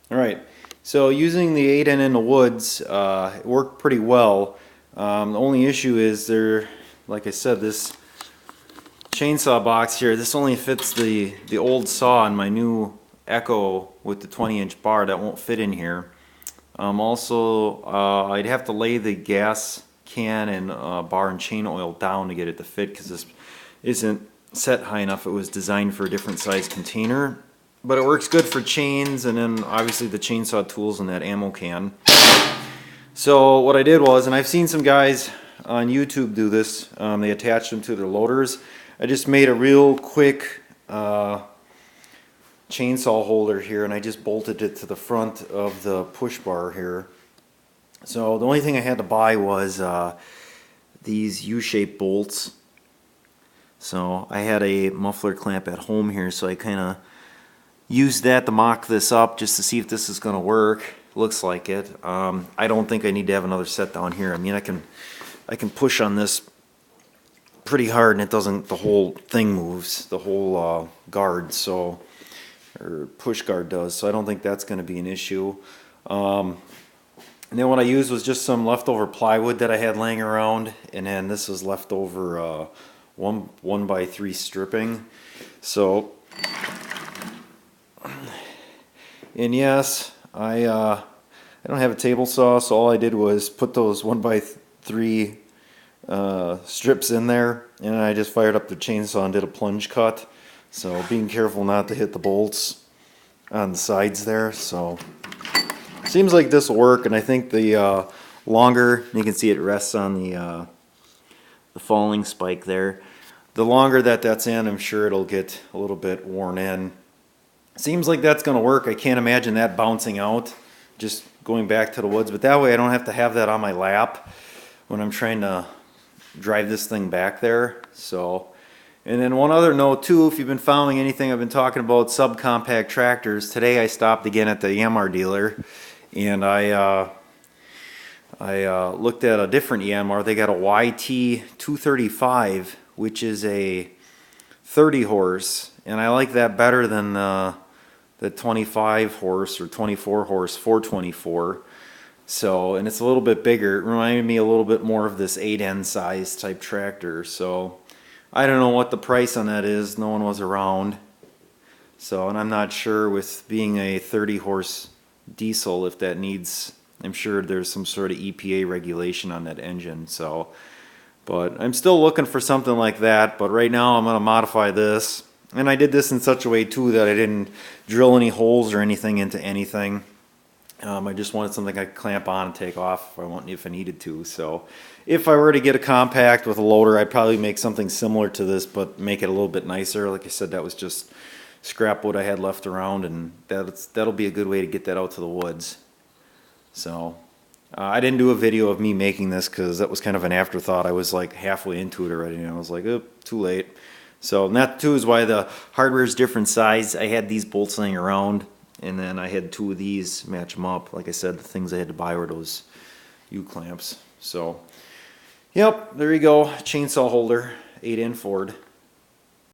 Alright, so using the 8N in the woods, it worked pretty well. The only issue is like I said, this chainsaw box here, this only fits the old saw in my new Echo with the 20-inch bar. That won't fit in here. Also, I'd have to lay the gas can and bar and chain oil down to get it to fit, because this isn't set high enough. It was designed for a different size container. But it works good for chains, and then obviously the chainsaw tools and that ammo can. So what I did was, and I've seen some guys on YouTube do this, they attach them to their loaders. I just made a real quick chainsaw holder here, and I just bolted it to the front of the push bar here. So the only thing I had to buy was these U-shaped bolts. So I had a muffler clamp at home here, so I kind of used that to mock this up just to see if this is going to work. Looks like it. I don't think I need to have another set down here. I mean, I can push on this pretty hard and it doesn't, the whole thing moves, the whole guard, so, or push guard does, so I don't think that's going to be an issue. And then what I used was just some leftover plywood that I had laying around, and then this was leftover 1x3 stripping. So, and yes, I don't have a table saw, so all I did was put those 1x3 strips in there, and I just fired up the chainsaw and did a plunge cut. So being careful not to hit the bolts on the sides there. So seems like this will work, and I think the longer, you can see it rests on the falling spike there. The longer that that's in, I'm sure it'll get a little bit worn in. Seems like that's going to work. I can't imagine that bouncing out, just going back to the woods, but that way I don't have to have that on my lap when I'm trying to drive this thing back there. So, and then one other note too, if you've been following anything I've been talking about subcompact tractors, today I stopped again at the Yanmar dealer, and I looked at a different Yanmar. They got a YT235, which is a 30 horse, and I like that better than the 25 horse or 24 horse 424. So, and it's a little bit bigger. It reminded me a little bit more of this 8N size type tractor. So I don't know what the price on that is. No one was around. So, and I'm not sure with being a 30 horse diesel if that needs, I'm sure there's some sort of EPA regulation on that engine. So, but I'm still looking for something like that. But right now I'm going to modify this. And I did this in such a way too that I didn't drill any holes or anything into anything. I just wanted something I could clamp on and take off if I needed to. So if I were to get a compact with a loader, I'd probably make something similar to this, but make it a little bit nicer. Like I said, that was just scrap wood I had left around, and that'll be a good way to get that out to the woods. So I didn't do a video of me making this because that was kind of an afterthought. I was like halfway into it already, and I was like, oh, too late. So, and that too is why the hardware is different size. I had these bolts laying around, and then I had two of these, match them up. Like I said, the things I had to buy were those U-clamps. So, yep, there you go, chainsaw holder, 8N Ford.